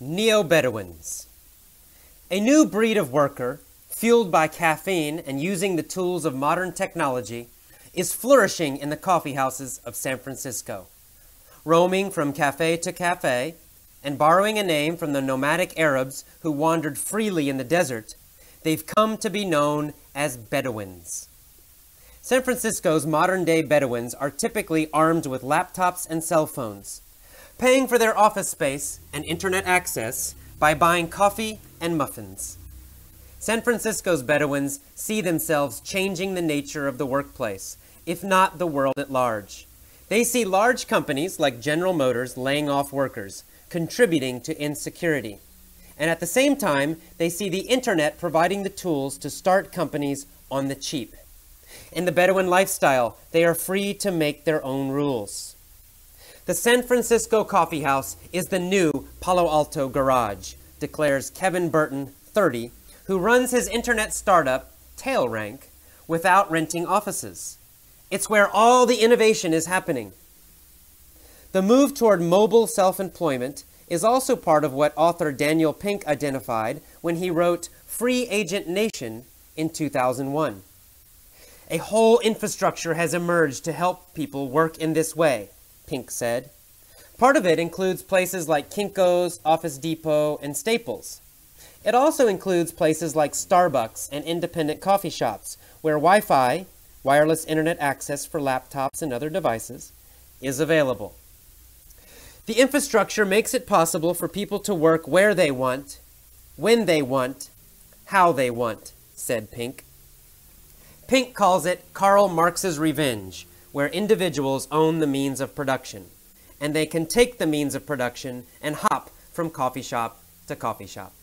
Neo-Bedouins. A new breed of worker, fueled by caffeine and using the tools of modern technology, is flourishing in the coffee houses of San Francisco. Roaming from cafe to cafe and borrowing a name from the nomadic Arabs who wandered freely in the desert, they've come to be known as Bedouins. San Francisco's modern-day Bedouins are typically armed with laptops and cell phones, paying for their office space and internet access by buying coffee and muffins. San Francisco's Bedouins see themselves changing the nature of the workplace, if not the world at large. They see large companies like General Motors laying off workers, contributing to insecurity. And at the same time, they see the internet providing the tools to start companies on the cheap. In the Bedouin lifestyle, they are free to make their own rules. The San Francisco coffee house is the new Palo Alto garage, declares Kevin Burton, 30, who runs his internet startup, TailRank, without renting offices. It's where all the innovation is happening. The move toward mobile self-employment is also part of what author Daniel Pink identified when he wrote Free Agent Nation in 2001. A whole infrastructure has emerged to help people work in this way, Pink said. Part of it includes places like Kinko's, Office Depot, and Staples. It also includes places like Starbucks and independent coffee shops, where Wi-Fi, wireless internet access for laptops and other devices, is available. The infrastructure makes it possible for people to work where they want, when they want, how they want, said Pink. Pink calls it Karl Marx's revenge, where individuals own the means of production, and they can take the means of production and hop from coffee shop to coffee shop.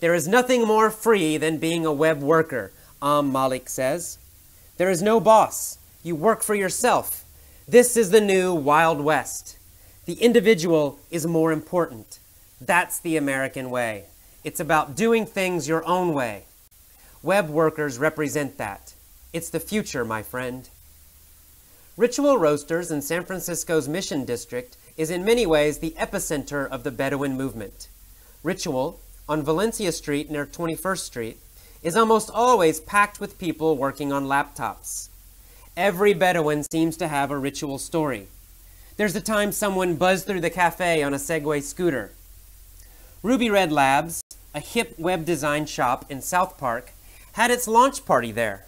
There is nothing more free than being a web worker, Malik says. There is no boss. You work for yourself. This is the new Wild West. The individual is more important. That's the American way. It's about doing things your own way. Web workers represent that. It's the future, my friend. Ritual Roasters in San Francisco's Mission District is in many ways the epicenter of the Bedouin movement. Ritual, on Valencia Street near 21st Street, is almost always packed with people working on laptops. Every Bedouin seems to have a Ritual story. There's the time someone buzzed through the cafe on a Segway scooter. Ruby Red Labs, a hip web design shop in South Park, had its launch party there.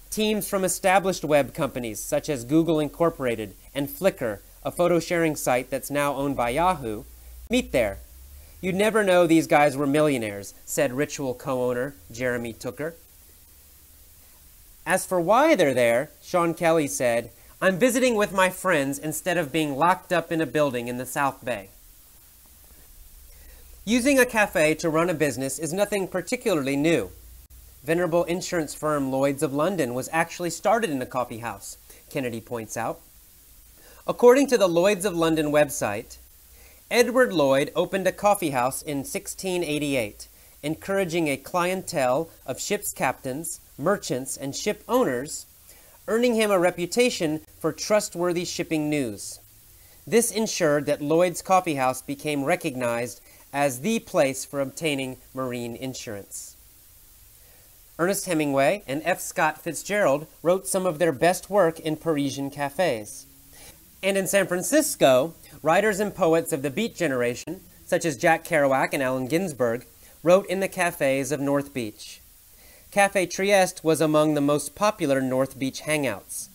Teams from established web companies such as Google Incorporated and Flickr, a photo sharing site that's now owned by Yahoo, meet there. You'd never know these guys were millionaires, said Ritual co-owner Jeremy Tooker. As for why they're there, Sean Kelly said, I'm visiting with my friends instead of being locked up in a building in the South Bay. Using a cafe to run a business is nothing particularly new. Venerable insurance firm Lloyd's of London was actually started in a coffee house, Kennedy points out. According to the Lloyd's of London website, Edward Lloyd opened a coffee house in 1688, encouraging a clientele of ship's captains, merchants, and ship owners, earning him a reputation for trustworthy shipping news. This ensured that Lloyd's Coffee House became recognized as the place for obtaining marine insurance. Ernest Hemingway and F. Scott Fitzgerald wrote some of their best work in Parisian cafes. And in San Francisco, writers and poets of the Beat generation, such as Jack Kerouac and Allen Ginsberg, wrote in the cafes of North Beach. Café Trieste was among the most popular North Beach hangouts.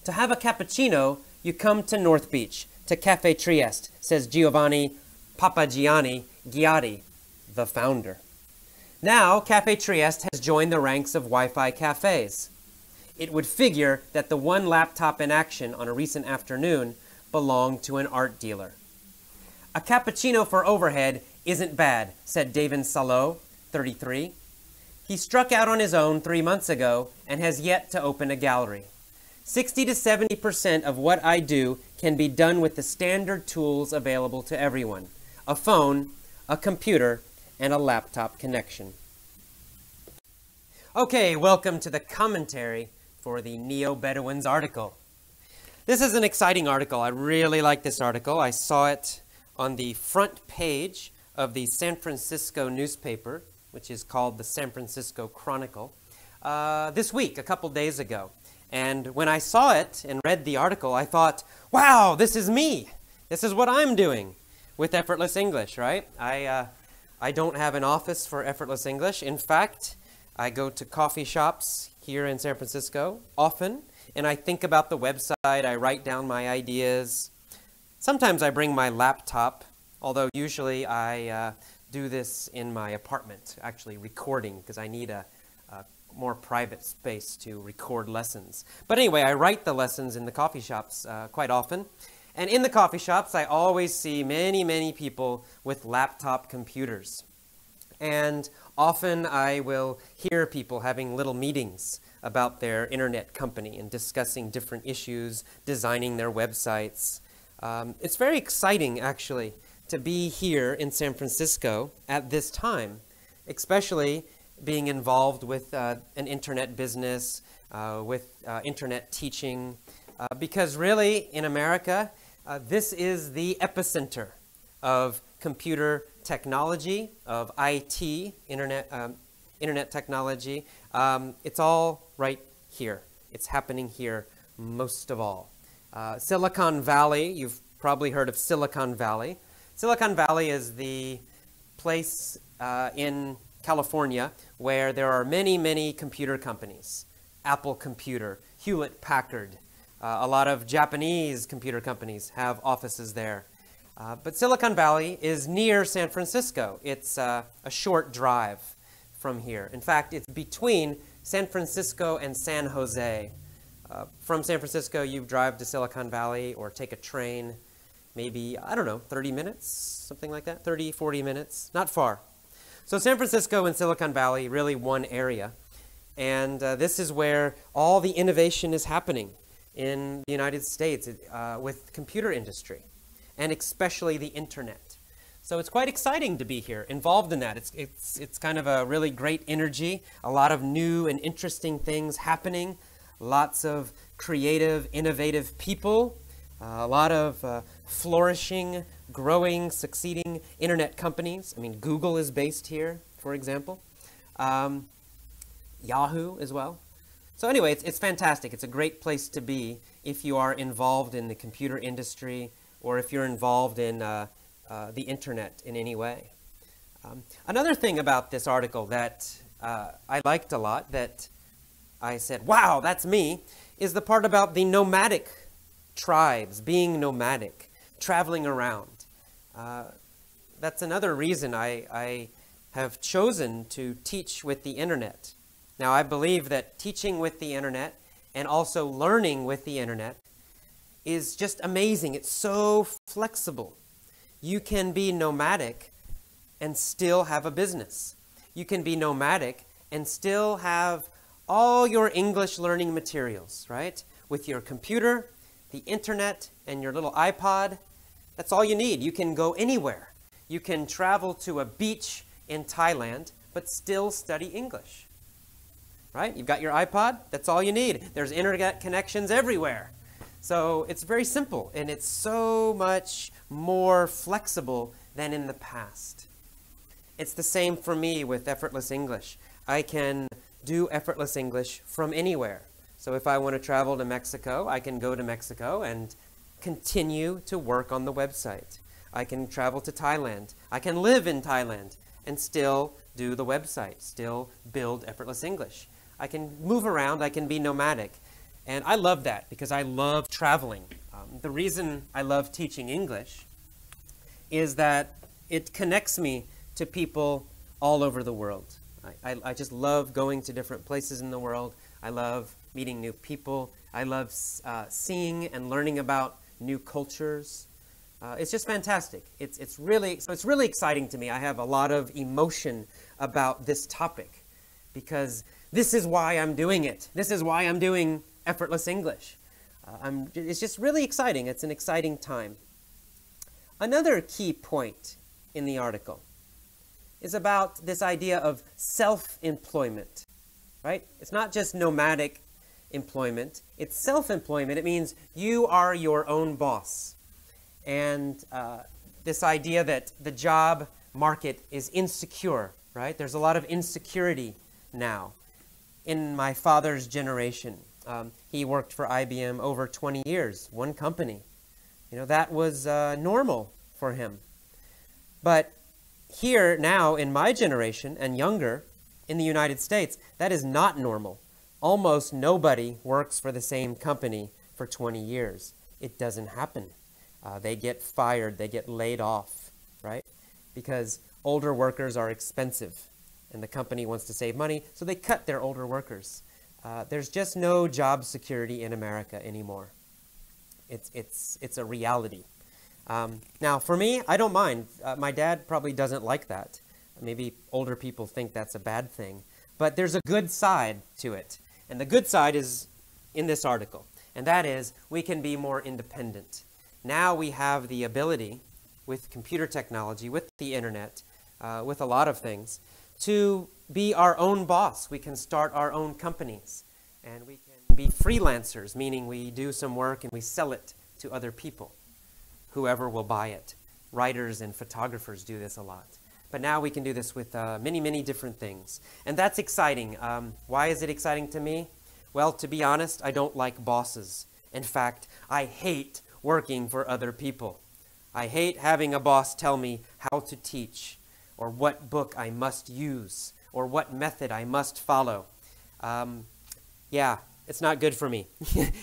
To have a cappuccino, you come to North Beach, to Café Trieste, says Giovanni Papagianni Ghiatti, the founder. Now, Café Trieste has joined the ranks of Wi-Fi cafes. It would figure that the one laptop in action on a recent afternoon belonged to an art dealer. A cappuccino for overhead isn't bad, said David Salo, 33. He struck out on his own 3 months ago and has yet to open a gallery. 60 to 70% of what I do can be done with the standard tools available to everyone: a phone, a computer, and a laptop connection. Okay, welcome to the commentary for the Neo-Bedouins article. This is an exciting article. I really like this article. I saw it on the front page of the San Francisco newspaper, which is called the San Francisco Chronicle, this week, a couple days ago. And when I saw it and read the article, I thought, wow, this is me. This is what I'm doing with Effortless English, right? I don't have an office for Effortless English. In fact, I go to coffee shops here in San Francisco often, and I think about the website. I write down my ideas. Sometimes I bring my laptop, although usually I do this in my apartment, actually recording, because I need a more private space to record lessons. But anyway, I write the lessons in the coffee shops quite often. And in the coffee shops, I always see many, many people with laptop computers. And often I will hear people having little meetings about their internet company and discussing different issues, designing their websites. It's very exciting, actually, to be here in San Francisco at this time, especially being involved with an internet business, with internet teaching, because really, in America, this is the epicenter of computer technology, of IT, internet technology. It's all right here. It's happening here most of all. Silicon Valley, you've probably heard of Silicon Valley. Silicon Valley is the place in California where there are many, many computer companies. Apple Computer, Hewlett-Packard, a lot of Japanese computer companies have offices there. But Silicon Valley is near San Francisco. It's a short drive from here. In fact, it's between San Francisco and San Jose. From San Francisco, you drive to Silicon Valley or take a train, maybe, I don't know, 30 minutes, something like that, 30, 40 minutes, not far. So San Francisco and Silicon Valley, really one area. And this is where all the innovation is happening in the United States with the computer industry, and especially the internet. So it's quite exciting to be here, involved in that. It's kind of a really great energy, a lot of new and interesting things happening, lots of creative, innovative people, a lot of flourishing, growing, succeeding internet companies. I mean, Google is based here, for example. Yahoo as well. So anyway, it's fantastic. It's a great place to be if you are involved in the computer industry or if you're involved in the internet in any way. Another thing about this article that I liked a lot, that I said, wow, that's me, is the part about the nomadic tribes, being nomadic, traveling around. That's another reason I have chosen to teach with the internet. Now, I believe that teaching with the internet and also learning with the internet is just amazing. It's so flexible. You can be nomadic and still have a business. You can be nomadic and still have all your English learning materials, right? With your computer, the internet, and your little iPod. That's all you need. You can go anywhere. You can travel to a beach in Thailand, but still study English. Right? You've got your iPod, that's all you need. There's internet connections everywhere. So it's very simple, and it's so much more flexible than in the past. It's the same for me with Effortless English. I can do Effortless English from anywhere. So if I want to travel to Mexico, I can go to Mexico and continue to work on the website. I can travel to Thailand. I can live in Thailand and still do the website, still build Effortless English. I can move around, I can be nomadic. And I love that because I love traveling. The reason I love teaching English is that it connects me to people all over the world. I just love going to different places in the world. I love meeting new people. I love seeing and learning about new cultures. It's just fantastic. It's really exciting to me. I have a lot of emotion about this topic because this is why I'm doing it. This is why I'm doing Effortless English. It's just really exciting. It's an exciting time. Another key point in the article is about this idea of self-employment, right? It's not just nomadic employment. It's self-employment. It means you are your own boss. And this idea that the job market is insecure, right? There's a lot of insecurity now. In my father's generation, he worked for IBM over 20 years, one company. That was normal for him. But here now in my generation and younger in the United States, that is not normal. Almost nobody works for the same company for 20 years. It doesn't happen. They get fired, they get laid off, right? Because older workers are expensive and the company wants to save money, so they cut their older workers. There's just no job security in America anymore. It's a reality. Now, for me, I don't mind. My dad probably doesn't like that. Maybe older people think that's a bad thing. But there's a good side to it. And the good side is in this article. And that is, we can be more independent. Now we have the ability, with computer technology, with the internet, with a lot of things, to be our own boss. We can start our own companies. And we can be freelancers, meaning we do some work and we sell it to other people, whoever will buy it. Writers and photographers do this a lot. But now we can do this with many, many different things. And that's exciting. Why is it exciting to me? Well, to be honest, I don't like bosses. In fact, I hate working for other people. I hate having a boss tell me how to teach, or what book I must use, or what method I must follow. Yeah, it's not good for me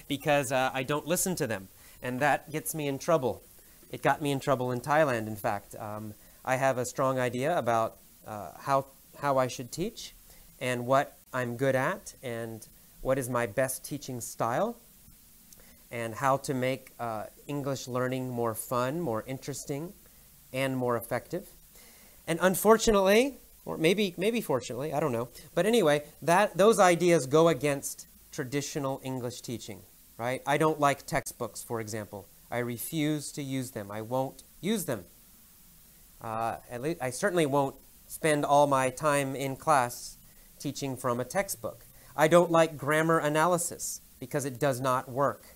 because I don't listen to them. And that gets me in trouble. It got me in trouble in Thailand, in fact. I have a strong idea about how I should teach and what I'm good at and what is my best teaching style and how to make English learning more fun, more interesting, and more effective. And unfortunately, or maybe fortunately, I don't know. But anyway, those ideas go against traditional English teaching, right? I don't like textbooks, for example. I refuse to use them. I won't use them. At least I certainly won't spend all my time in class teaching from a textbook. I don't like grammar analysis because it does not work.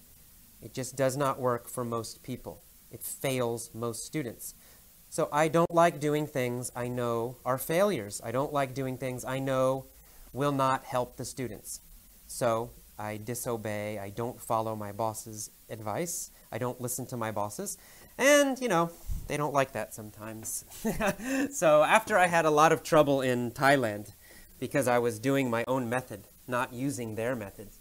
It just does not work for most people. It fails most students. So I don't like doing things I know are failures. I don't like doing things I know will not help the students. So I disobey. I don't follow my boss's advice. I don't listen to my bosses. And, they don't like that sometimes. So after I had a lot of trouble in Thailand because I was doing my own method, not using their methods,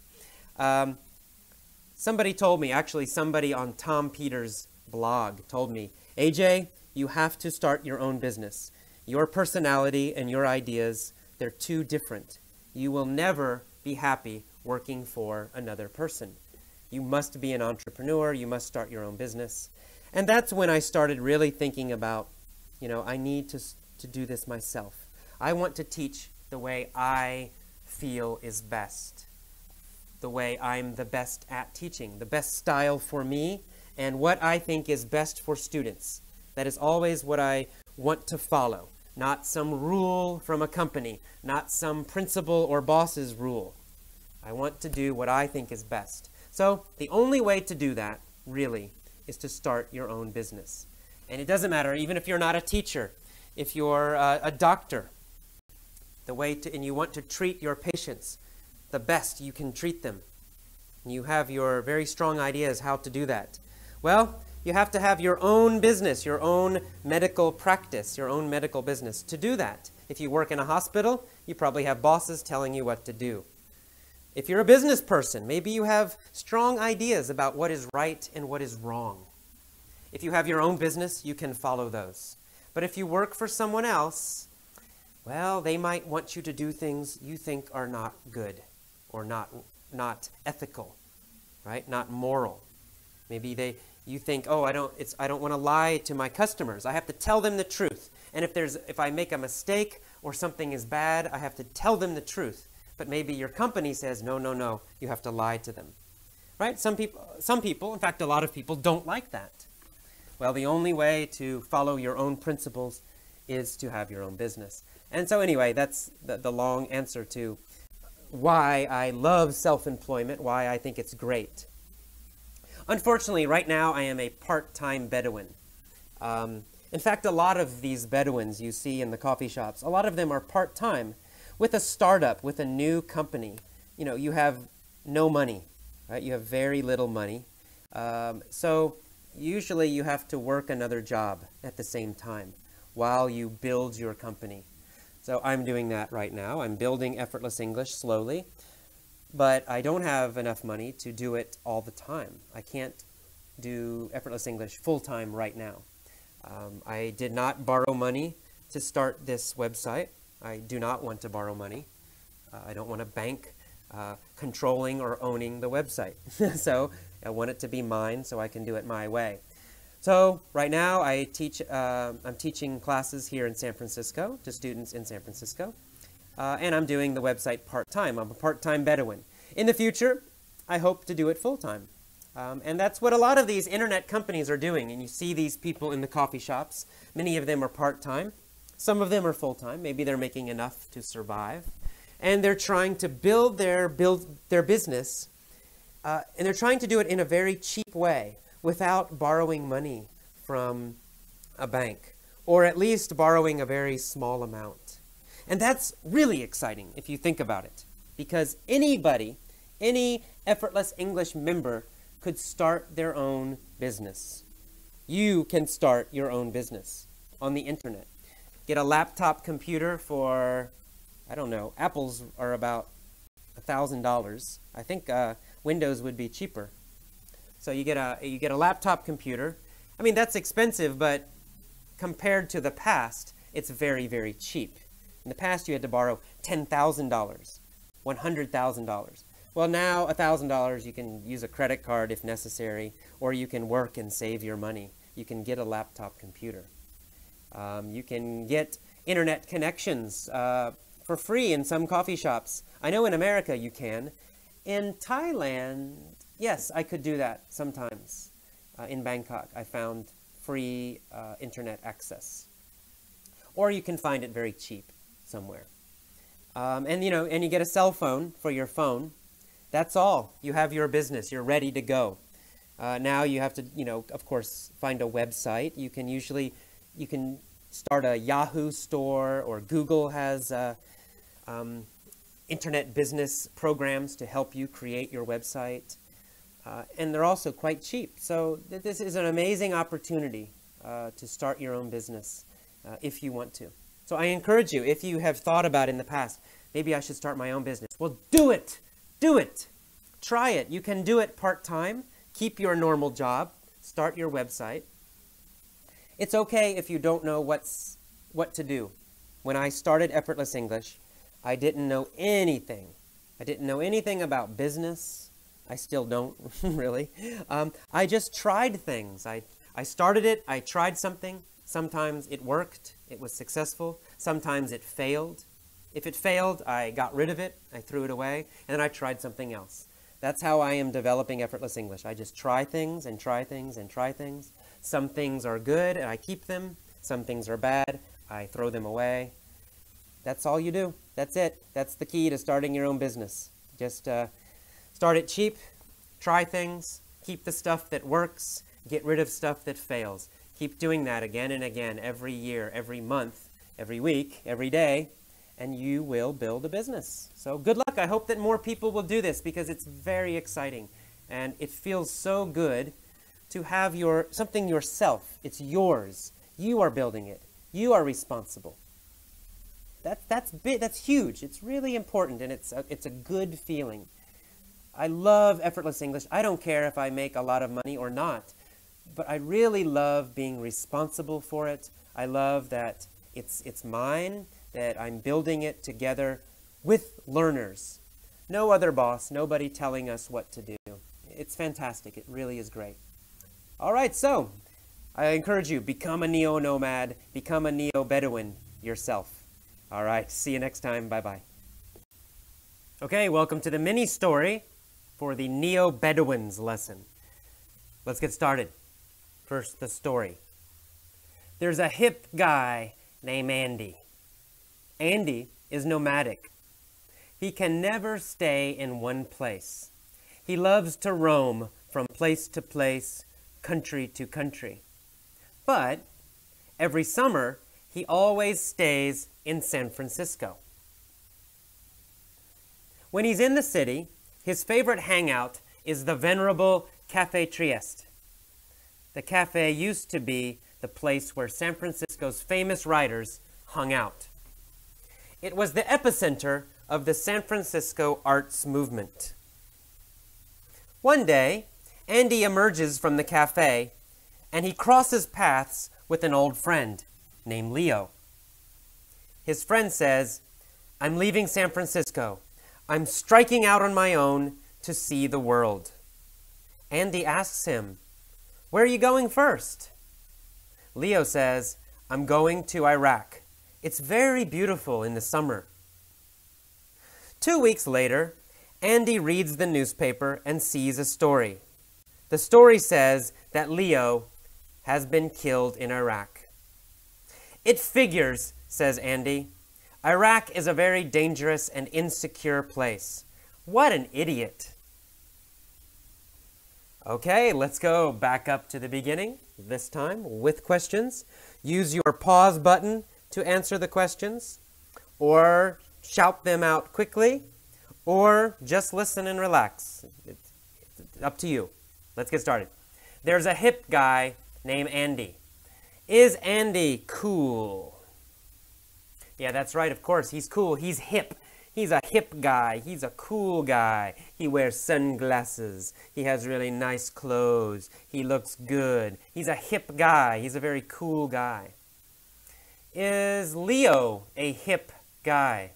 somebody told me, actually somebody on Tom Peters' blog told me, AJ, you have to start your own business. Your personality and your ideas, they're too different. You will never be happy working for another person. You must be an entrepreneur. You must start your own business. And that's when I started really thinking about, I need to do this myself. I want to teach the way I feel is best, the way I'm the best at teaching, the best style for me, and what I think is best for students. That is always what I want to follow, not some rule from a company, not some principal or boss's rule. I want to do what I think is best. So the only way to do that, really, is to start your own business. And it doesn't matter, even if you're not a teacher, if you're a doctor, and you want to treat your patients the best you can treat them, and you have your very strong ideas how to do that. Well, you have to have your own business, your own medical practice, your own medical business to do that. If you work in a hospital, you probably have bosses telling you what to do. If you're a business person, maybe you have strong ideas about what is right and what is wrong. If you have your own business, you can follow those. But if you work for someone else, well, they might want you to do things you think are not good or not ethical, right? Not moral. Maybe you think, oh, I don't want to lie to my customers. I have to tell them the truth. And if I make a mistake or something is bad, I have to tell them the truth. But maybe your company says, no, you have to lie to them, right? Some people, in fact, a lot of people don't like that. Well, the only way to follow your own principles is to have your own business. And so anyway, that's the long answer to why I love self-employment, why I think it's great. Unfortunately, right now I am a part-time Bedouin. In fact, a lot of these Bedouins you see in the coffee shops, a lot of them are part-time with a startup, with a new company. You know, you have no money, right? You have very little money. So usually you have to work another job at the same time while you build your company. So I'm doing that right now. I'm building Effortless English slowly, but I don't have enough money to do it all the time. I can't do Effortless English full-time right now. I did not borrow money to start this website. I do not want to borrow money. I don't want a bank controlling or owning the website. So I want it to be mine so I can do it my way. So right now I'm teaching classes here in San Francisco to students in San Francisco. And I'm doing the website part-time. I'm a part-time Bedouin. In the future, I hope to do it full-time. And that's what a lot of these internet companies are doing. And you see these people in the coffee shops. Many of them are part-time. Some of them are full-time. Maybe they're making enough to survive. And they're trying to build their business. And they're trying to do it in a very cheap way without borrowing money from a bank. Or at least borrowing a very small amount. And that's really exciting if you think about it. Because anybody, any Effortless English member could start their own business. You can start your own business on the internet. Get a laptop computer for, I don't know, Apple's are about $1,000. I think Windows would be cheaper. So you get a laptop computer. I mean, that's expensive, but compared to the past, it's very, very cheap. In the past, you had to borrow $10,000, $100,000. Well, now $1,000, you can use a credit card if necessary, or you can work and save your money. You can get a laptop computer. You can get internet connections for free in some coffee shops. I know in America you can. In Thailand, yes, I could do that sometimes. In Bangkok, I found free internet access. Or you can find it very cheap somewhere. And you get a cell phone for your phone. That's all. You have your business. You're ready to go. Now you have to, of course, find a website. You can start a Yahoo store, or Google has internet business programs to help you create your website. And they're also quite cheap. So this is an amazing opportunity to start your own business if you want to. So I encourage you, if you have thought about in the past, maybe I should start my own business. Well, do it. Do it. Try it. You can do it part-time. Keep your normal job. Start your website. It's okay if you don't know what to do. When I started Effortless English, I didn't know anything. I didn't know anything about business. I still don't, really. I just tried things. I started it. I tried something. Sometimes it worked. It was successful. Sometimes it failed. If it failed, I got rid of it. I threw it away. And then I tried something else. That's how I am developing Effortless English. I just try things and try things and try things. Some things are good and I keep them. Some things are bad. I throw them away. That's all you do. That's it. That's the key to starting your own business. Just start it cheap. Try things. Keep the stuff that works. Get rid of stuff that fails. Keep doing that again and again, every year, every month, every week, every day, and you will build a business. So good luck. I hope that more people will do this because it's very exciting. And it feels so good to have something yourself. It's yours. You are building it. You are responsible. That's big. That's huge. It's really important, and it's a good feeling. I love Effortless English. I don't care if I make a lot of money or not. But I really love being responsible for it. I love that it's mine, that I'm building it together with learners. No other boss, nobody telling us what to do. It's fantastic. It really is great. All right, so I encourage you, become a neo-nomad, become a neo-Bedouin yourself. All right, see you next time. Bye-bye. Okay, welcome to the mini story for the Neo-Bedouins lesson. Let's get started. First, the story. There's a hip guy named Andy. Andy is nomadic. He can never stay in one place. He loves to roam from place to place, country to country. But every summer, he always stays in San Francisco. When he's in the city, his favorite hangout is the venerable Café Trieste. The cafe used to be the place where San Francisco's famous writers hung out. It was the epicenter of the San Francisco arts movement. One day, Andy emerges from the cafe, and he crosses paths with an old friend named Leo. His friend says, "I'm leaving San Francisco. I'm striking out on my own to see the world." Andy asks him, "Where are you going first?" Leo says, "I'm going to Iraq. It's very beautiful in the summer." 2 weeks later, Andy reads the newspaper and sees a story. The story says that Leo has been killed in Iraq. "It figures," says Andy. "Iraq is a very dangerous and insecure place. What an idiot." Okay, let's go back up to the beginning, this time with questions. Use your pause button to answer the questions, or shout them out quickly, or just listen and relax. It's up to you. Let's get started. There's a hip guy named Andy. Is Andy cool? Yeah, that's right, of course. He's cool. He's hip. He's a hip guy. He's a cool guy. He wears sunglasses. He has really nice clothes. He looks good. He's a hip guy. He's a very cool guy. Is Leo a hip guy?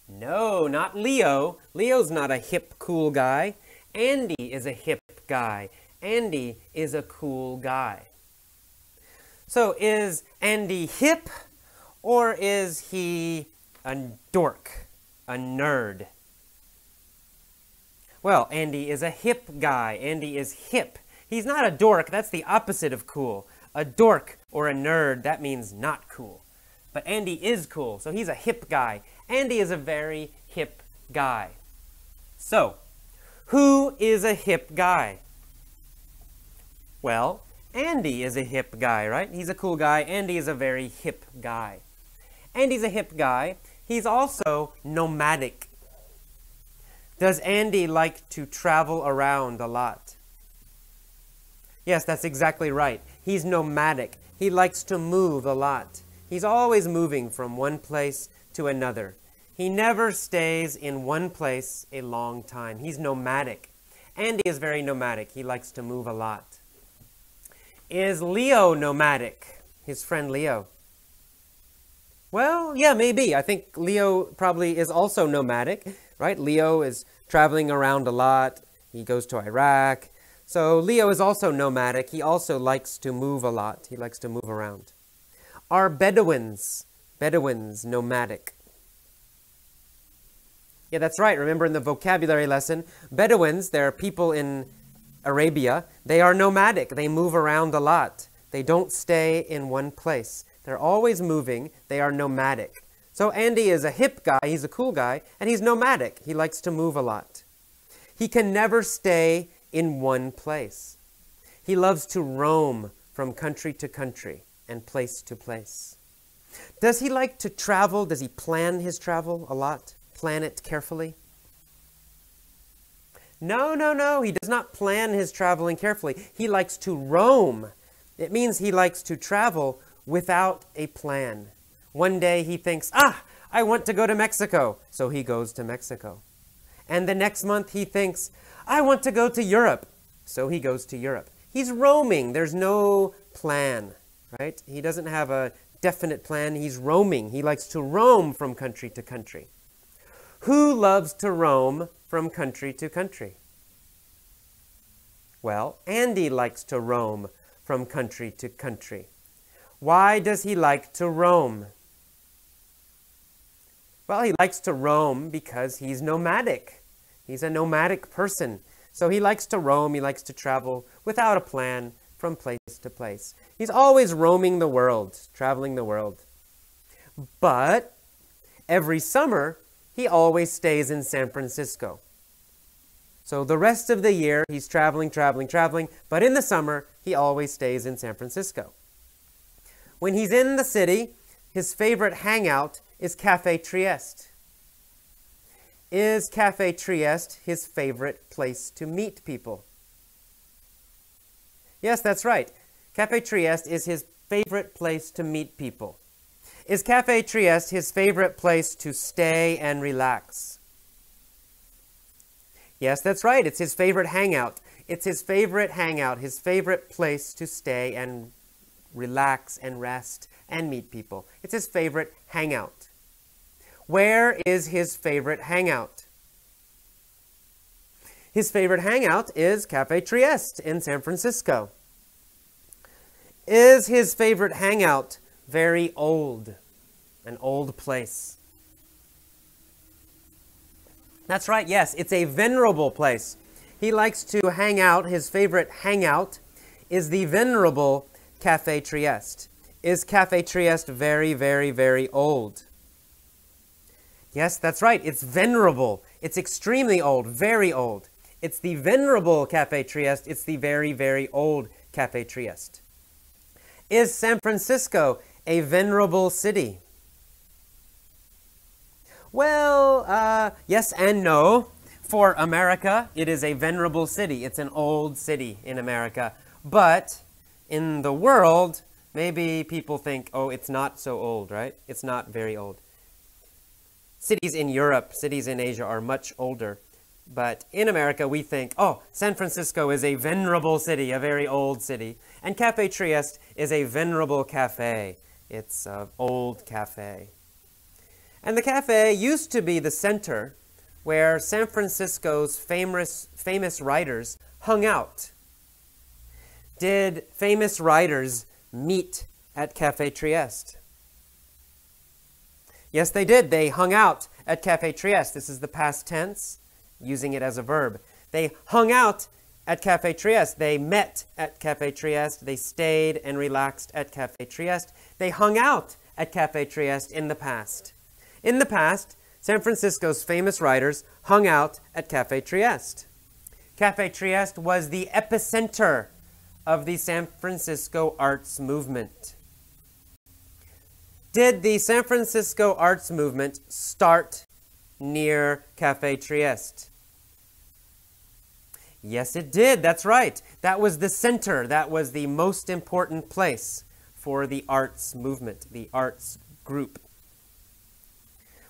No, not Leo. Leo's not a hip, cool guy. Andy is a hip guy. Andy is a cool guy. So is Andy hip, or is he a dork, a nerd? Well, Andy is a hip guy. Andy is hip. He's not a dork. That's the opposite of cool. A dork or a nerd, that means not cool. But Andy is cool, so he's a hip guy. Andy is a very hip guy. So, who is a hip guy? Well, Andy is a hip guy, right? He's a cool guy. Andy is a very hip guy. Andy's a hip guy. He's also nomadic. Does Andy like to travel around a lot? Yes, that's exactly right. He's nomadic. He likes to move a lot. He's always moving from one place to another. He never stays in one place a long time. He's nomadic. Andy is very nomadic. He likes to move a lot. Is Leo nomadic? His friend Leo. Well, yeah, maybe. I think Leo probably is also nomadic, right? Leo is traveling around a lot. He goes to Iraq. So Leo is also nomadic. He also likes to move a lot. He likes to move around. Are Bedouins nomadic? Yeah, that's right. Remember in the vocabulary lesson, Bedouins, they're people in Arabia. They are nomadic. They move around a lot. They don't stay in one place. They're always moving. They are nomadic. So Andy is a hip guy. He's a cool guy. And he's nomadic. He likes to move a lot. He can never stay in one place. He loves to roam from country to country and place to place. Does he like to travel? Does he plan his travel a lot? Plan it carefully? No. He does not plan his traveling carefully. He likes to roam. It means he likes to travel without a plan. One day he thinks, I want to go to Mexico. So he goes to Mexico. And the next month he thinks, I want to go to Europe. So he goes to Europe. He's roaming. There's no plan, right? He doesn't have a definite plan. He's roaming. He likes to roam from country to country. Who loves to roam from country to country? Well, Andy likes to roam from country to country. Why does he like to roam? Well, he likes to roam because he's nomadic. He's a nomadic person. So he likes to roam, he likes to travel without a plan from place to place. He's always roaming the world, traveling the world. But every summer, he always stays in San Francisco. So the rest of the year, he's traveling, but in the summer, he always stays in San Francisco. When he's in the city, his favorite hangout is Café Trieste. Is Café Trieste his favorite place to meet people? Yes, that's right. Café Trieste is his favorite place to meet people. Is Café Trieste his favorite place to stay and relax? Yes, that's right. It's his favorite hangout. It's his favorite hangout, his favorite place to stay and relax and rest and meet people. It's his favorite hangout. Where is his favorite hangout? His favorite hangout is Café Trieste in San Francisco. Is his favorite hangout very old? An old place? That's right, yes, it's a venerable place. He likes to hang out. His favorite hangout is the venerable Café Trieste. Is Café Trieste very, very, very old? Yes, that's right. It's venerable. It's extremely old, very old. It's the venerable Café Trieste. It's the very, very old Café Trieste. Is San Francisco a venerable city? Well, yes and no. For America, it is a venerable city. It's an old city in America. But in the world, maybe people think, oh, it's not so old, right? It's not very old. Cities in Europe, cities in Asia are much older. But in America, we think, oh, San Francisco is a venerable city, a very old city. And Café Trieste is a venerable cafe. It's an old cafe. And the cafe used to be the center where San Francisco's famous writers hung out. Did famous writers meet at Café Trieste? Yes, they did. They hung out at Café Trieste. This is the past tense, using it as a verb. They hung out at Café Trieste. They met at Café Trieste. They stayed and relaxed at Café Trieste. They hung out at Café Trieste in the past. In the past, San Francisco's famous writers hung out at Café Trieste. Café Trieste was the epicenter of the San Francisco arts movement. Did the San Francisco arts movement start near Café Trieste? Yes, it did. That's right. That was the center. That was the most important place for the arts movement, the arts group.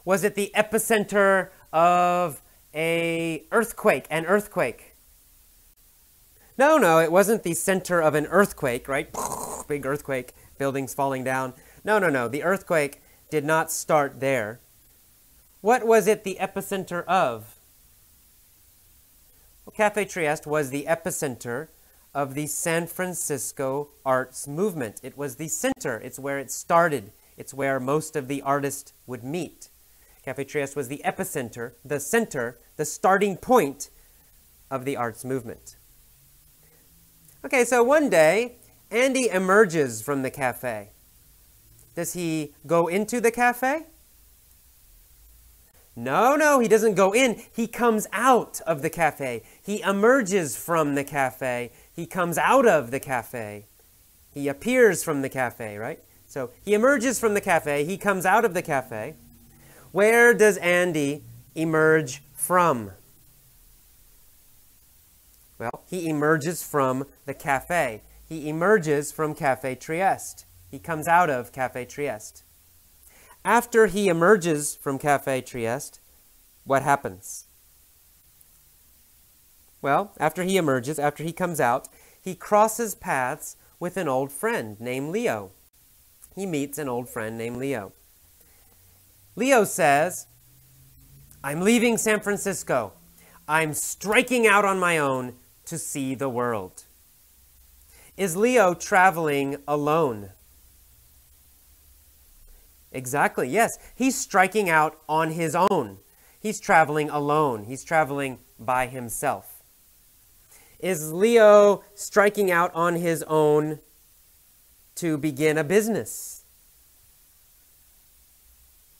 Was it the epicenter of an earthquake? No, it wasn't the center of an earthquake, right? Big earthquake, buildings falling down. No. The earthquake did not start there. What was it the epicenter of? Well, Café Trieste was the epicenter of the San Francisco arts movement. It was the center. It's where it started. It's where most of the artists would meet. Café Trieste was the epicenter, the center, the starting point of the arts movement. Okay, so one day, Andy emerges from the cafe. Does he go into the cafe? No, he doesn't go in. He comes out of the cafe. He emerges from the cafe. He comes out of the cafe. He appears from the cafe, right? So he emerges from the cafe. He comes out of the cafe. Where does Andy emerge from? Well, he emerges from the cafe. He emerges from Café Trieste. He comes out of Café Trieste. After he emerges from Café Trieste, what happens? Well, after he emerges, after he comes out, he crosses paths with an old friend named Leo. He meets an old friend named Leo. Leo says, I'm leaving San Francisco. I'm striking out on my own to see the world. Is Leo traveling alone? Exactly, yes. He's striking out on his own. He's traveling alone. He's traveling by himself. Is Leo striking out on his own to begin a business?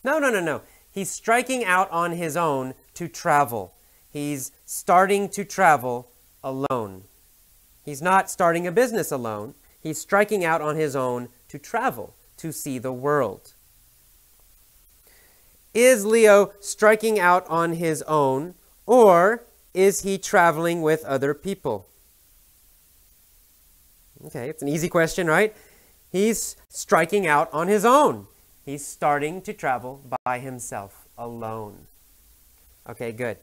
No. He's striking out on his own to travel. He's starting to travel alone. He's not starting a business alone. He's striking out on his own to travel. to see the world. Is Leo striking out on his own, or is he traveling with other people? Okay, it's an easy question, right? He's striking out on his own. He's starting to travel by himself, alone. Okay, good.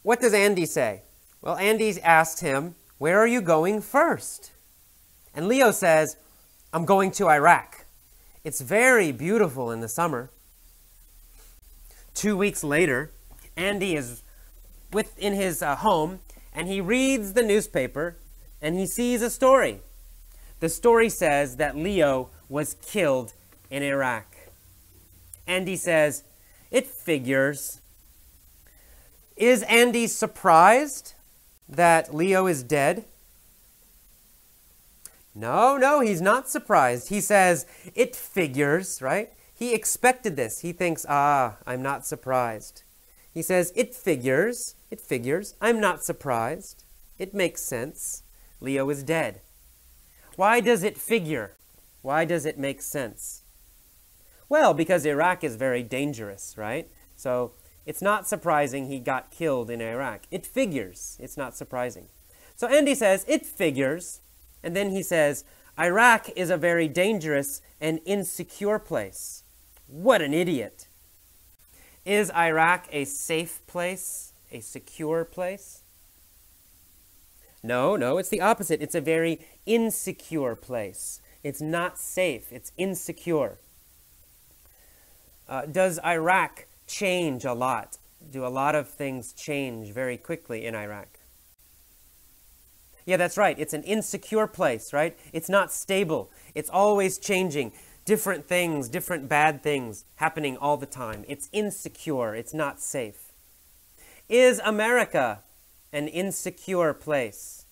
What does Andy say? Well, Andy asked him, where are you going first? And Leo says, I'm going to Iraq. It's very beautiful in the summer. 2 weeks later, Andy is in his home, and he reads the newspaper, and he sees a story. The story says that Leo was killed in Iraq. Andy says, it figures. Is Andy surprised that Leo is dead? No, he's not surprised. He says, it figures, right? He expected this. He thinks, I'm not surprised. He says, it figures, I'm not surprised. It makes sense. Leo is dead. Why does it figure? Why does it make sense? Well, because Iraq is very dangerous, right? So it's not surprising he got killed in Iraq. It figures. It's not surprising. So Andy says, it figures. And then he says, Iraq is a very dangerous and insecure place. What an idiot. Is Iraq a safe place? A secure place? No, it's the opposite. It's a very insecure place. It's not safe. It's insecure. Does Iraq change a lot? Do a lot of things change very quickly in Iraq? Yeah, that's right. It's an insecure place, right? It's not stable. It's always changing. Different things, different bad things happening all the time. It's insecure. It's not safe. Is America an insecure place?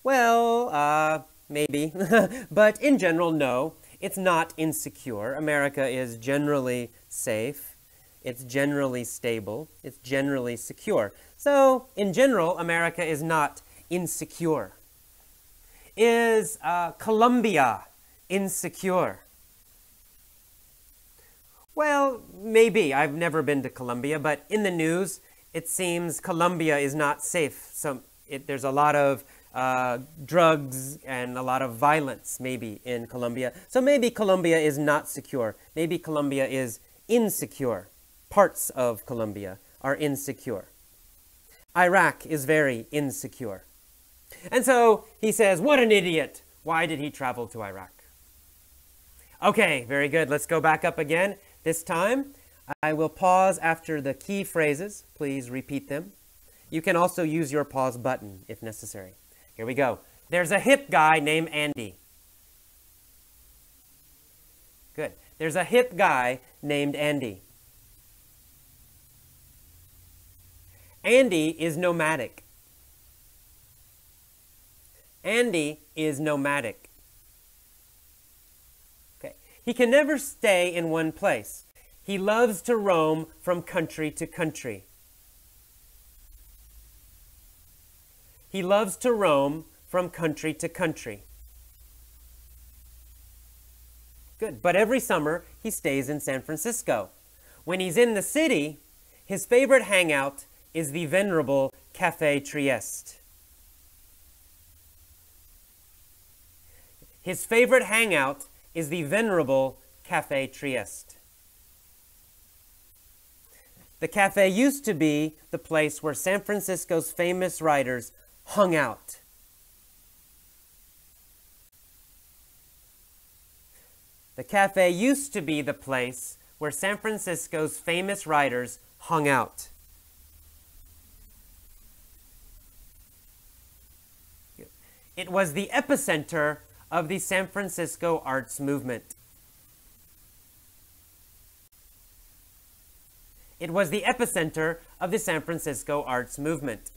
Well, maybe. But in general, no. It's not insecure. America is generally safe. It's generally stable. It's generally secure. So, in general, America is not insecure. Is Colombia insecure? Well, maybe. I've never been to Colombia, but in the news, it seems Colombia is not safe. So there's a lot of drugs and a lot of violence, maybe, in Colombia. So maybe Colombia is not secure. Maybe Colombia is insecure. Parts of Colombia are insecure. Iraq is very insecure. And so he says, what an idiot. Why did he travel to Iraq? Okay, very good. Let's go back up again. This time, I will pause after the key phrases. Please repeat them. You can also use your pause button if necessary. Here we go. There's a hip guy named Andy. Good. There's a hip guy named Andy. Andy is nomadic. Andy is nomadic. Okay. He can never stay in one place. He loves to roam from country to country. He loves to roam from country to country. Good. But every summer, he stays in San Francisco. When he's in the city, his favorite hangout is the venerable Café Trieste. His favorite hangout is the venerable Café Trieste. The cafe used to be the place where San Francisco's famous writers hung out. The cafe used to be the place where San Francisco's famous writers hung out. It was the epicenter of the San Francisco arts movement. It was the epicenter of the San Francisco arts movement.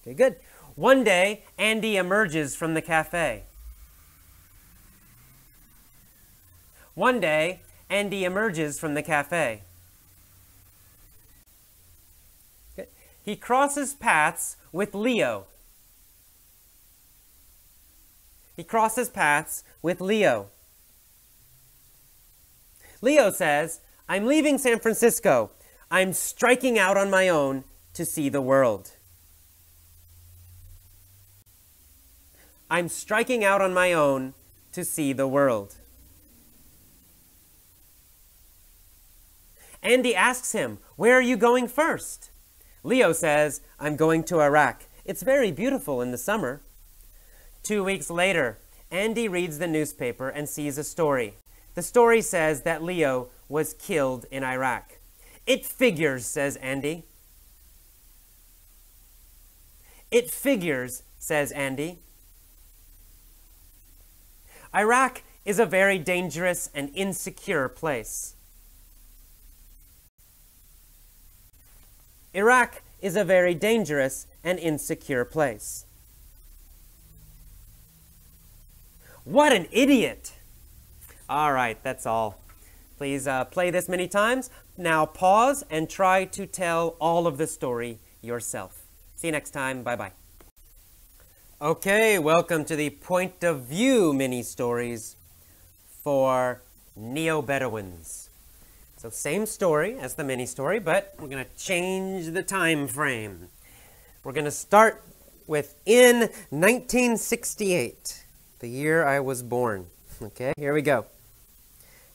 Okay, good. One day, Andy emerges from the cafe. One day, Andy emerges from the cafe. Okay. He crosses paths with Leo. He crosses paths with Leo. Leo says, "I'm leaving San Francisco. I'm striking out on my own to see the world." I'm striking out on my own to see the world. Andy asks him, "Where are you going first?" Leo says, "I'm going to Iraq. It's very beautiful in the summer." 2 weeks later, Andy reads the newspaper and sees a story. The story says that Leo was killed in Iraq. "It figures," says Andy. "It figures," says Andy. Iraq is a very dangerous and insecure place. Iraq is a very dangerous and insecure place. What an idiot! All right, that's all. Please play this many times. Now pause and try to tell all of the story yourself. See you next time. Bye-bye. Okay, welcome to the Point of View mini-stories for Neo-Bedouins. So same story as the mini-story, but we're going to change the time frame. We're going to start with in 1968, the year I was born. Okay, here we go.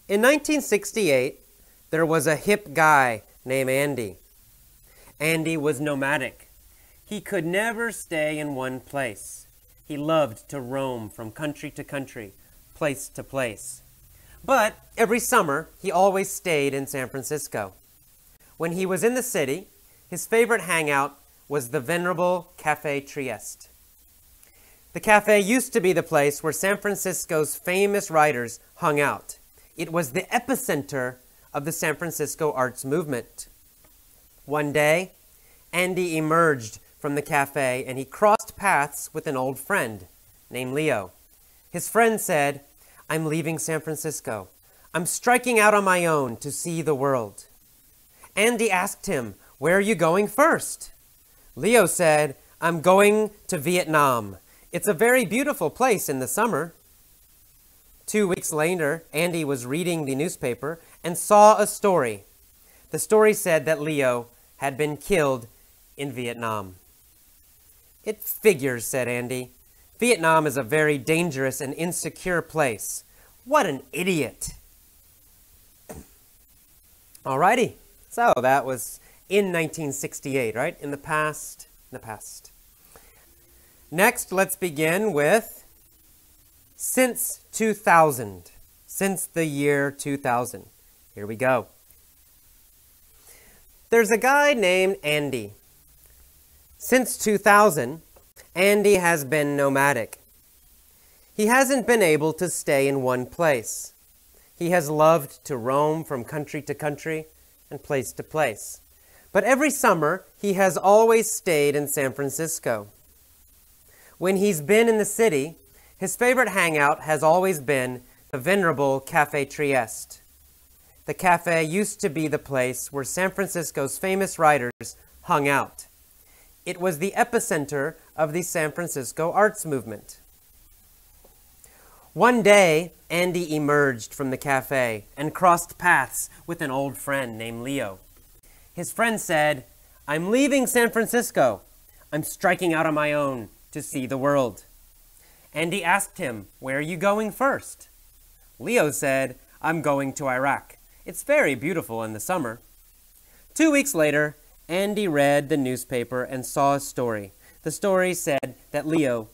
In 1968, there was a hip guy named Andy. Andy was nomadic. He could never stay in one place. He loved to roam from country to country, place to place. But every summer, he always stayed in San Francisco. When he was in the city, his favorite hangout was the venerable Café Trieste. The cafe used to be the place where San Francisco's famous writers hung out. It was the epicenter of the San Francisco arts movement. One day, Andy emerged from the cafe and he crossed paths with an old friend named Leo. His friend said, "I'm leaving San Francisco. I'm striking out on my own to see the world." Andy asked him, "Where are you going first?" Leo said, "I'm going to Vietnam. It's a very beautiful place in the summer." 2 weeks later, Andy was reading the newspaper and saw a story. The story said that Leo had been killed in Vietnam. "It figures," said Andy. "Vietnam is a very dangerous and insecure place. What an idiot." Alrighty, so that was in 1968, right? In the past. Next, let's begin with since 2000. Since the year 2000. Here we go. There's a guy named Andy. Since 2000, Andy has been nomadic. He hasn't been able to stay in one place. He has loved to roam from country to country and place to place. But every summer, he has always stayed in San Francisco. When he's been in the city, his favorite hangout has always been the venerable Café Trieste. The cafe used to be the place where San Francisco's famous writers hung out. It was the epicenter of the San Francisco arts movement. One day, Andy emerged from the cafe and crossed paths with an old friend named Leo. His friend said, "I'm leaving San Francisco. I'm striking out on my own to see the world." Andy asked him, "Where are you going first?" Leo said, "I'm going to Iraq. It's very beautiful in the summer." 2 weeks later, Andy read the newspaper and saw a story. The story said that Leo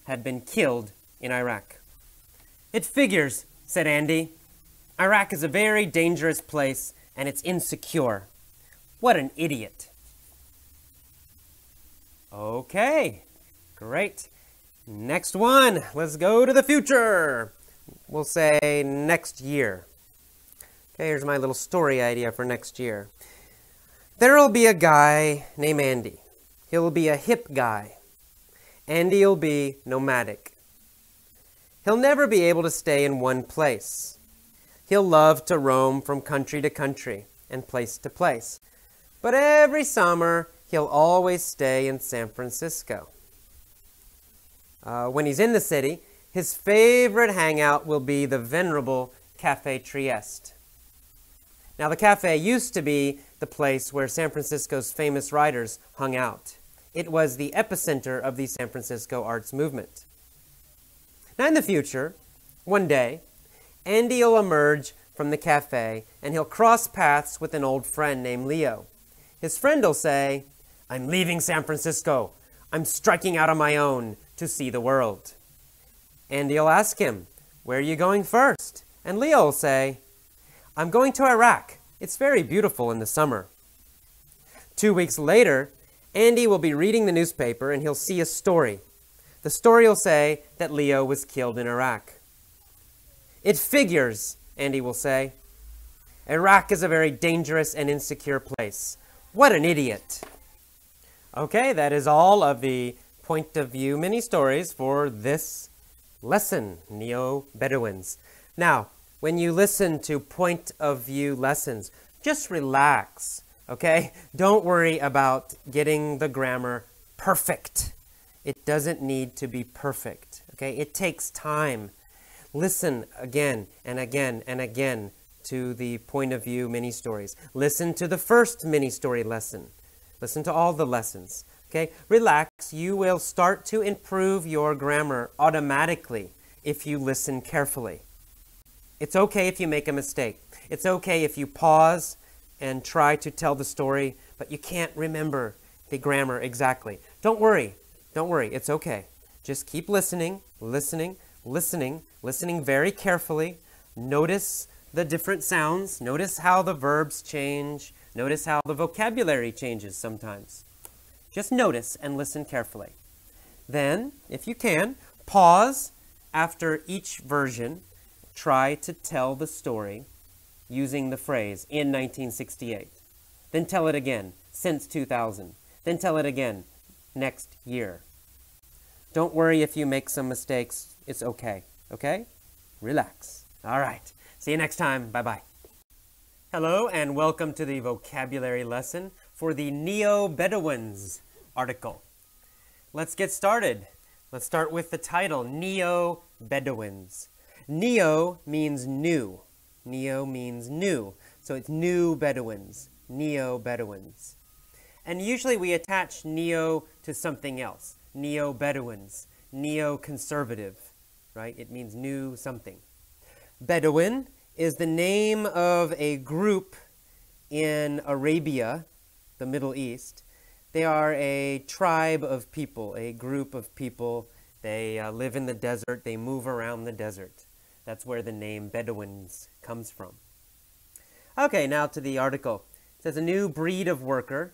had been killed in Iraq. "It figures," said Andy. "Iraq is a very dangerous place and it's insecure. What an idiot." Okay, great. Next one, let's go to the future. We'll say next year. Okay, here's my little story idea for next year. There'll be a guy named Andy. He'll be a hip guy. Andy'll be nomadic. He'll never be able to stay in one place. He'll love to roam from country to country and place to place. But every summer, he'll always stay in San Francisco. When he's in the city, His favorite hangout will be the venerable Café Trieste. Now, the cafe used to be the place where San Francisco's famous writers hung out. It was the epicenter of the San Francisco arts movement. Now, in the future, one day, Andy will emerge from the cafe and he'll cross paths with an old friend named Leo. His friend will say, "I'm leaving San Francisco. I'm striking out on my own to see the world." Andy will ask him, "Where are you going first?" And Leo will say, "I'm going to Iraq. It's very beautiful in the summer." 2 weeks later, Andy will be reading the newspaper and he'll see a story. The story will say that Leo was killed in Iraq. "It figures," Andy will say. "Iraq is a very dangerous and insecure place. What an idiot." Okay, that is all of the point of view mini stories for this lesson, Neo-Bedouins. Now, when you listen to point of view lessons, just relax, okay? Don't worry about getting the grammar perfect. It doesn't need to be perfect, okay? It takes time. Listen again and again and again to the point of view mini stories. Listen to the first mini story lesson. Listen to all the lessons, okay? Relax. You will start to improve your grammar automatically if you listen carefully. It's okay if you make a mistake. It's okay if you pause and try to tell the story, but you can't remember the grammar exactly. Don't worry. Don't worry. It's okay. Just keep listening, listening, listening, listening very carefully. Notice the different sounds. Notice how the verbs change. Notice how the vocabulary changes sometimes. Just notice and listen carefully. Then, if you can, pause after each version. Try to tell the story using the phrase, "in 1968." Then tell it again, "since 2000." Then tell it again, "next year." Don't worry if you make some mistakes. It's okay. Okay? Relax. All right. See you next time. Bye-bye. Hello, and welcome to the vocabulary lesson for the Neo-Bedouins article. Let's get started. Let's start with the title, Neo-Bedouins. Neo means new. Neo means new. So it's new Bedouins. Neo-Bedouins. And usually we attach neo to something else. Neo-Bedouins. Neo-conservative. Right? It means new something. Bedouin is the name of a group in Arabia, the Middle East. They are a tribe of people, a group of people. They live in the desert. They move around the desert. That's where the name Bedouins comes from. Okay, now to the article. It says a new breed of worker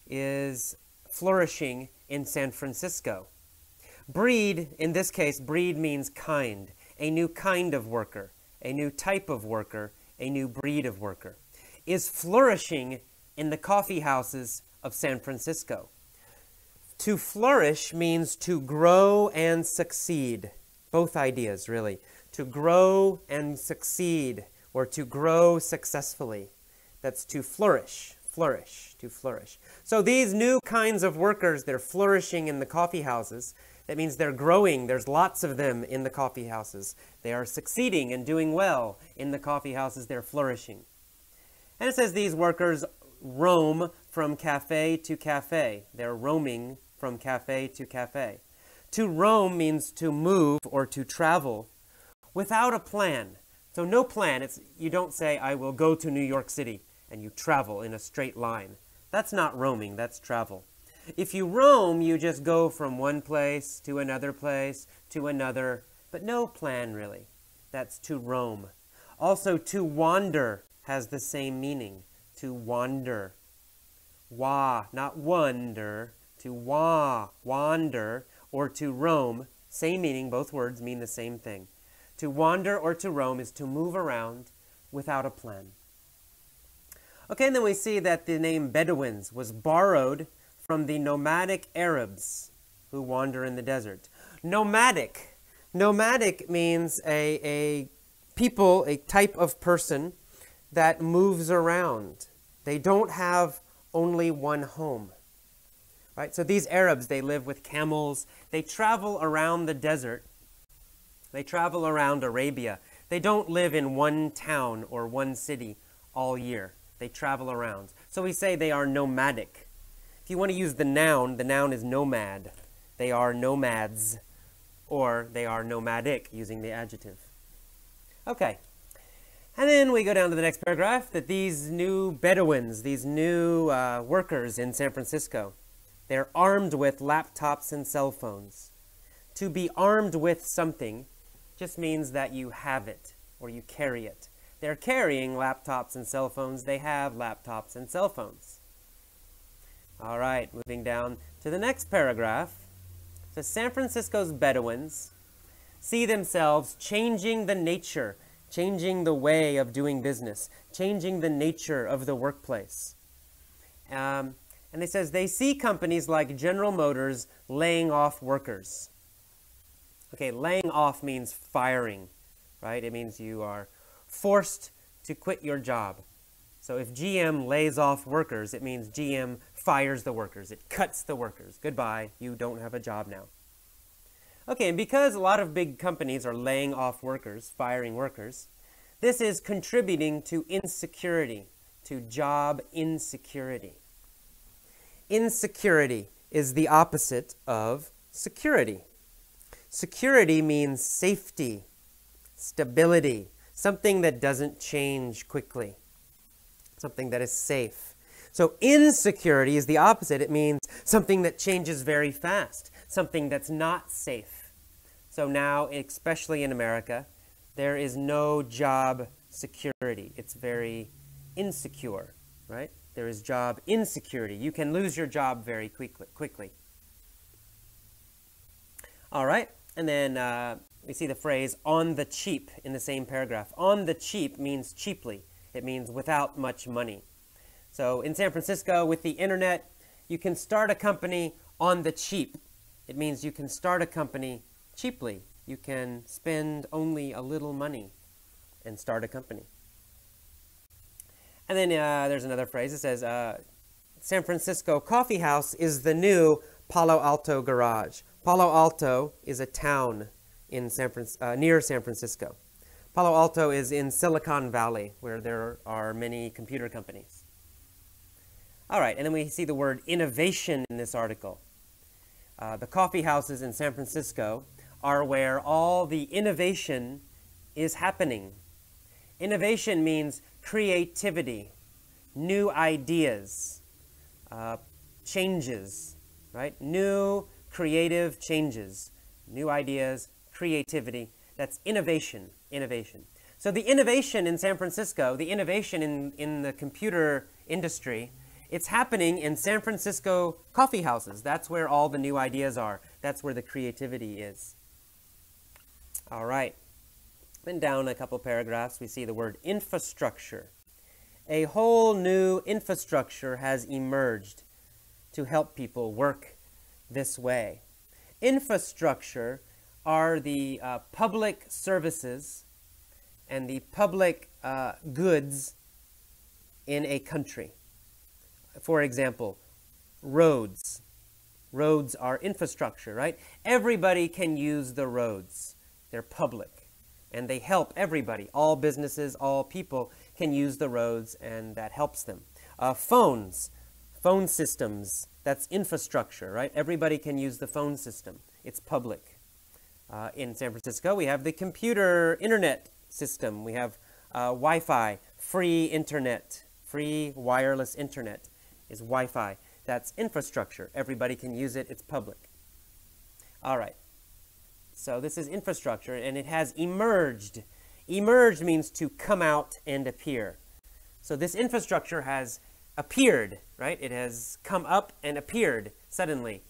is flourishing in San Francisco. Breed, in this case, breed means kind. A new kind of worker, a new type of worker, a new breed of worker, is flourishing in the coffee houses of San Francisco. To flourish means to grow and succeed. Both ideas, really. To grow and succeed, or to grow successfully. That's to flourish, flourish, to flourish. So these new kinds of workers, they're flourishing in the coffee houses. That means they're growing. There's lots of them in the coffee houses. They are succeeding and doing well in the coffee houses. They're flourishing. And it says these workers roam from cafe to cafe. They're roaming from cafe to cafe. To roam means to move or to travel without a plan. So no plan. You don't say, "I will go to New York City," and you travel in a straight line. That's not roaming. That's travel. If you roam, you just go from one place to another, but no plan really. That's to roam. Also, to wander has the same meaning. To wander. Wa, not wonder. To wander, or to roam. Same meaning, both words mean the same thing. To wander or to roam is to move around without a plan. Okay, and then we see that the name Bedouins was borrowed from the nomadic Arabs who wander in the desert. Nomadic. Nomadic means a people, a type of person that moves around. They don't have only one home. Right? So these Arabs, they live with camels. They travel around the desert They travel around Arabia. They don't live in one town or one city all year. They travel around. So we say they are nomadic. If you want to use the noun is nomad. They are nomads, or they are nomadic, using the adjective. Okay. And then we go down to the next paragraph, that these new Bedouins, these new workers in San Francisco, they're armed with laptops and cell phones. To be armed with something just means that you have it, or you carry it. They're carrying laptops and cell phones. They have laptops and cell phones. All right, moving down to the next paragraph. So San Francisco's Bedouins see themselves changing the nature, changing the way of doing business, changing the nature of the workplace. And it says they see companies like General Motors laying off workers. Okay, laying off means firing, right? It means you are forced to quit your job. So if GM lays off workers, it means GM fires the workers. It cuts the workers. Goodbye, you don't have a job now. Okay, and because a lot of big companies are laying off workers, firing workers, this is contributing to insecurity, to job insecurity. Insecurity is the opposite of security. Security means safety, stability, something that doesn't change quickly, something that is safe. So insecurity is the opposite. It means something that changes very fast, something that's not safe. So now, especially in America, there is no job security. It's very insecure, right? There is job insecurity. You can lose your job very quickly. All right, and then we see the phrase on the cheap in the same paragraph. On the cheap means cheaply. It means without much money. So in San Francisco, with the internet, you can start a company on the cheap. It means you can start a company cheaply. You can spend only a little money and start a company. And then there's another phrase. It says, San Francisco coffee house is the new Palo Alto garage. Palo Alto is a town in near San Francisco. Palo Alto is in Silicon Valley, where there are many computer companies. All right, and then we see the word innovation in this article. The coffee houses in San Francisco are where all the innovation is happening. Innovation means creativity, new ideas, changes, right? New creative changes, new ideas, creativity. That's innovation, innovation. So the innovation in San Francisco, the innovation in the computer industry, it's happening in San Francisco coffee houses. That's where all the new ideas are. That's where the creativity is. All right. Then down a couple paragraphs, we see the word infrastructure. A whole new infrastructure has emerged to help people work this way. Infrastructure are the public services and the public goods in a country. For example, roads. Roads are infrastructure, right? Everybody can use the roads. They're public, and they help everybody. All businesses, all people can use the roads, and that helps them. Phones, phone systems, that's infrastructure, right? Everybody can use the phone system. It's public. In San Francisco, we have the computer internet system. We have Wi-Fi, free internet, free wireless internet is Wi-Fi. That's infrastructure. Everybody can use it. It's public. All right. So this is infrastructure, and it has emerged. Emerged means to come out and appear. So this infrastructure has appeared, right? It has come up and appeared suddenly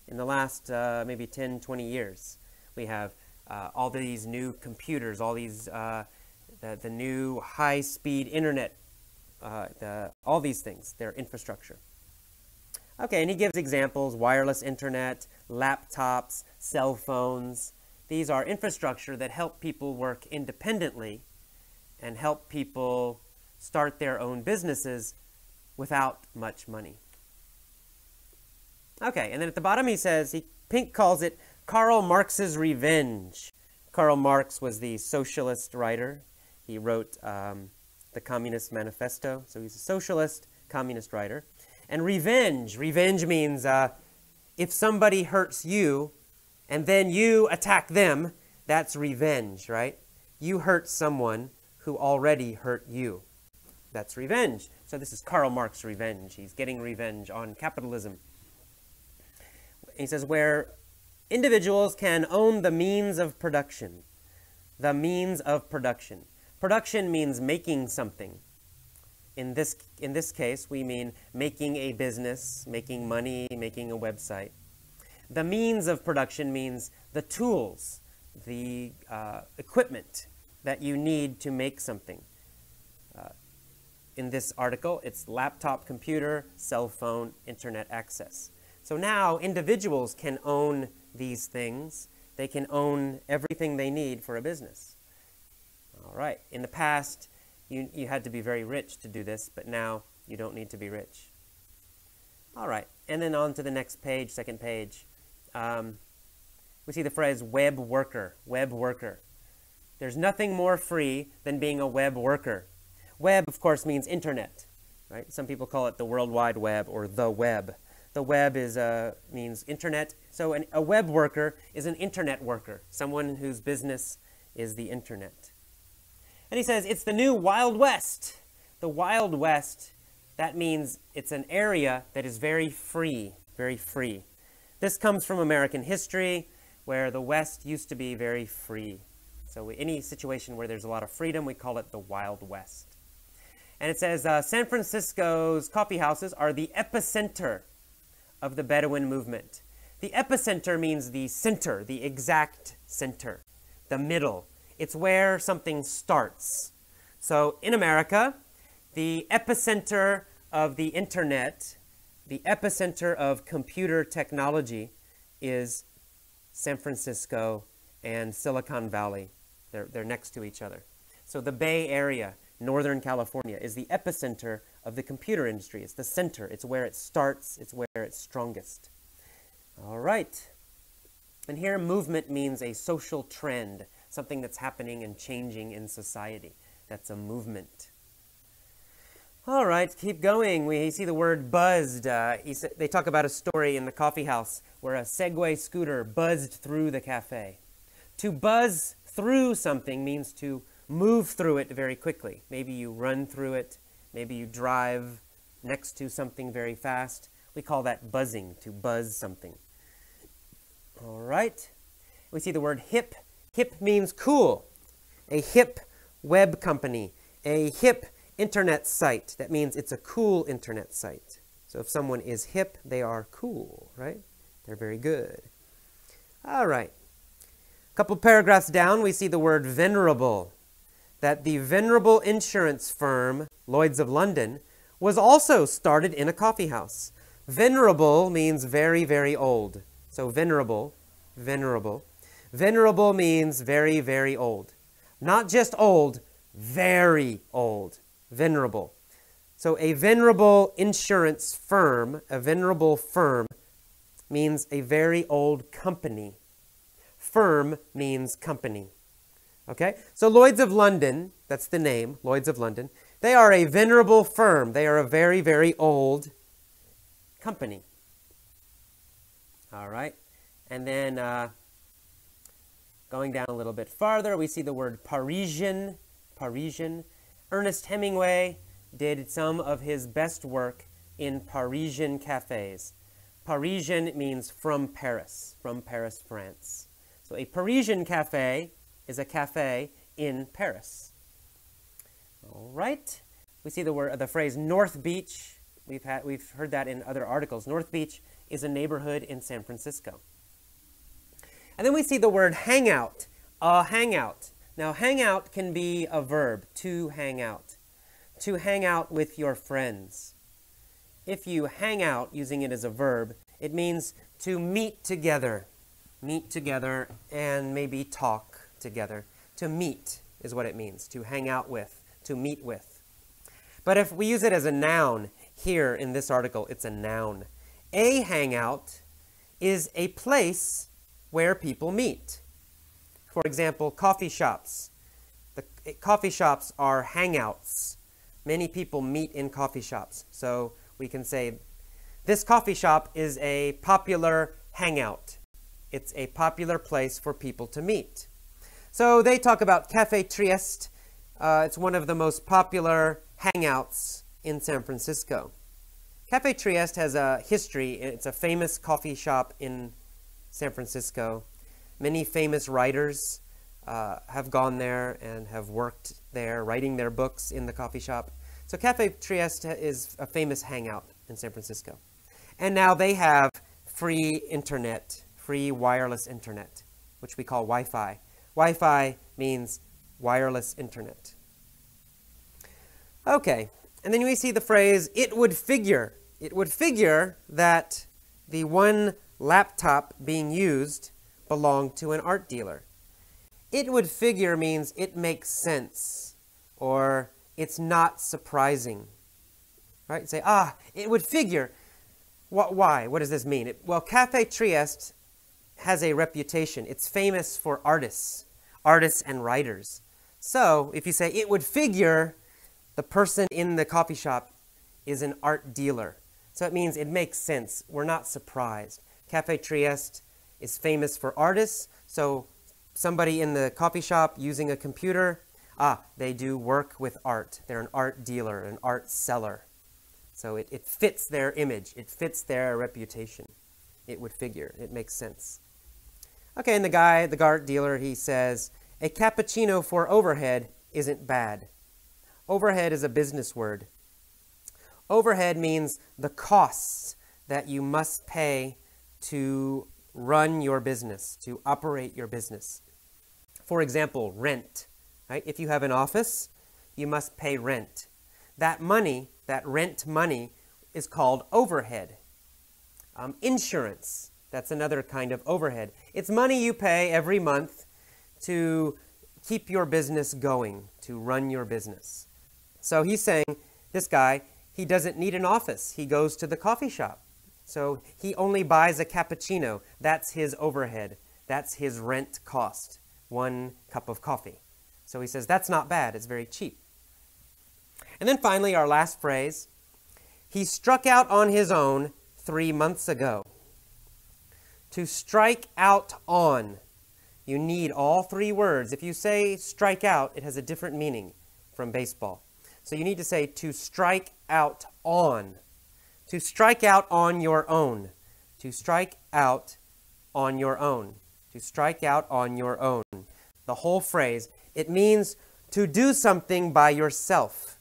in the last maybe 10, 20 years. We have all these new computers, all these, the new high-speed internet, all these things, they're infrastructure. Okay, and he gives examples: wireless internet, laptops, cell phones. These are infrastructure that help people work independently and help people start their own businesses without much money. Okay, and then at the bottom he says, Pink calls it Karl Marx's revenge. Karl Marx was the socialist writer. He wrote the Communist Manifesto. So he's a socialist, communist writer. And revenge. Revenge means if somebody hurts you and then you attack them, that's revenge, right? You hurt someone who already hurt you. That's revenge. So this is Karl Marx revenge. He's getting revenge on capitalism. He says where individuals can own the means of production. The means of production. Production means making something. In this case, we mean making a business, making money, making a website. The means of production means the tools, the equipment that you need to make something. In this article, it's laptop, computer, cell phone, internet access. So now individuals can own these things. They can own everything they need for a business. All right. In the past, you had to be very rich to do this, but now you don't need to be rich. All right. And then on to the next page, second page. We see the phrase web worker, web worker. There's nothing more free than being a web worker. Web, of course, means internet, right? Some people call it the World Wide Web or the web. The web means internet. So a web worker is an internet worker, someone whose business is the internet. And he says it's the new Wild West. The Wild West, that means it's an area that is very free, very free. This comes from American history, where the West used to be very free. So any situation where there's a lot of freedom, we call it the Wild West. And it says San Francisco's coffee houses are the epicenter of the Bedouin movement. The epicenter means the center, the exact center, the middle. It's where something starts. So in America, the epicenter of the internet, the epicenter of computer technology is San Francisco and Silicon Valley. They're next to each other. So the Bay Area, Northern California, is the epicenter of the computer industry. It's the center. It's where it starts. It's where it's strongest. All right. And here movement means a social trend, something that's happening and changing in society. That's a movement. All right, keep going. We see the word buzzed. They talk about a story in the coffee house where a Segway scooter buzzed through the cafe. To buzz through something means to move through it very quickly. Maybe you run through it. Maybe you drive next to something very fast. We call that buzzing, to buzz something. All right. We see the word hip. Hip means cool. A hip web company. A hip internet site. That means it's a cool internet site. So if someone is hip, they are cool, right? They're very good. All right. A couple paragraphs down, we see the word venerable. That the venerable insurance firm, Lloyd's of London, was also started in a coffee house. Venerable means very, very old. So venerable, venerable. Venerable means very, very old. Not just old, very old. Venerable. So a venerable insurance firm, a venerable firm, means a very old company. Firm means company. Okay? So Lloyd's of London, that's the name, Lloyd's of London, they are a venerable firm. They are a very, very old company. All right? And then going down a little bit farther, we see the word Parisian. Parisian. Ernest Hemingway did some of his best work in Parisian cafes. Parisian means from Paris, France. So a Parisian cafe is a cafe in Paris. All right. We see the phrase North Beach. We've heard that in other articles. North Beach is a neighborhood in San Francisco. And then we see the word hangout. A hangout. Now, hangout can be a verb, to hang out. To hang out with your friends. If you hang out, using it as a verb, it means to meet together. Meet together and maybe talk together. To meet is what it means. To hang out with. To meet with. But if we use it as a noun, here in this article, it's a noun. A hangout is a place where people meet. For example, coffee shops. Coffee shops are hangouts. Many people meet in coffee shops. So we can say, this coffee shop is a popular hangout. It's a popular place for people to meet. So they talk about Café Trieste. It's one of the most popular hangouts in San Francisco. Café Trieste has a history. It's a famous coffee shop in San Francisco. Many famous writers have gone there and have worked there, writing their books in the coffee shop. So Café Trieste is a famous hangout in San Francisco. And now they have free internet, free wireless internet, which we call Wi-Fi. Wi-Fi means wireless internet. Okay, and then we see the phrase, it would figure. It would figure that the one laptop being used belonged to an art dealer. It would figure means it makes sense, or it's not surprising. Right? Say, it would figure. Why? What does this mean? Well, Café Trieste has a reputation. It's famous for artists and writers. So if you say, it would figure the person in the coffee shop is an art dealer. So it means it makes sense. We're not surprised. Café Trieste is famous for artists. So somebody in the coffee shop using a computer, they do work with art. They're an art dealer, an art seller. So it fits their image. It fits their reputation. It would figure. It makes sense. Okay, and the art dealer, he says, a cappuccino for overhead isn't bad. Overhead is a business word. Overhead means the costs that you must pay to run your business, to operate your business. For example, rent. Right? If you have an office, you must pay rent. That money, that rent money, is called overhead. Insurance, that's another kind of overhead. It's money you pay every month to keep your business going, to run your business. So he's saying, this guy, he doesn't need an office. He goes to the coffee shop. So he only buys a cappuccino. That's his overhead. That's his rent cost, 1 cup of coffee. So he says, that's not bad. It's very cheap. And then finally, our last phrase, he struck out on his own 3 months ago. To strike out on, you need all 3 words. If you say strike out, it has a different meaning from baseball. So you need to say to strike out on. To strike out on your own. To strike out on your own. To strike out on your own. The whole phrase, it means to do something by yourself.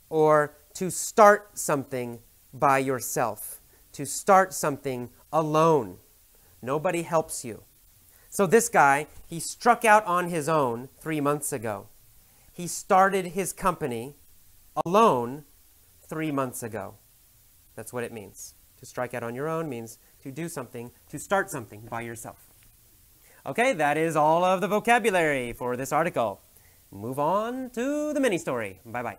Or to start something by yourself. To start something alone. Nobody helps you. So this guy, he struck out on his own 3 months ago. He started his company alone 3 months ago. That's what it means. To strike out on your own means to do something, to start something by yourself. Okay, that is all of the vocabulary for this article. Move on to the mini story. Bye-bye.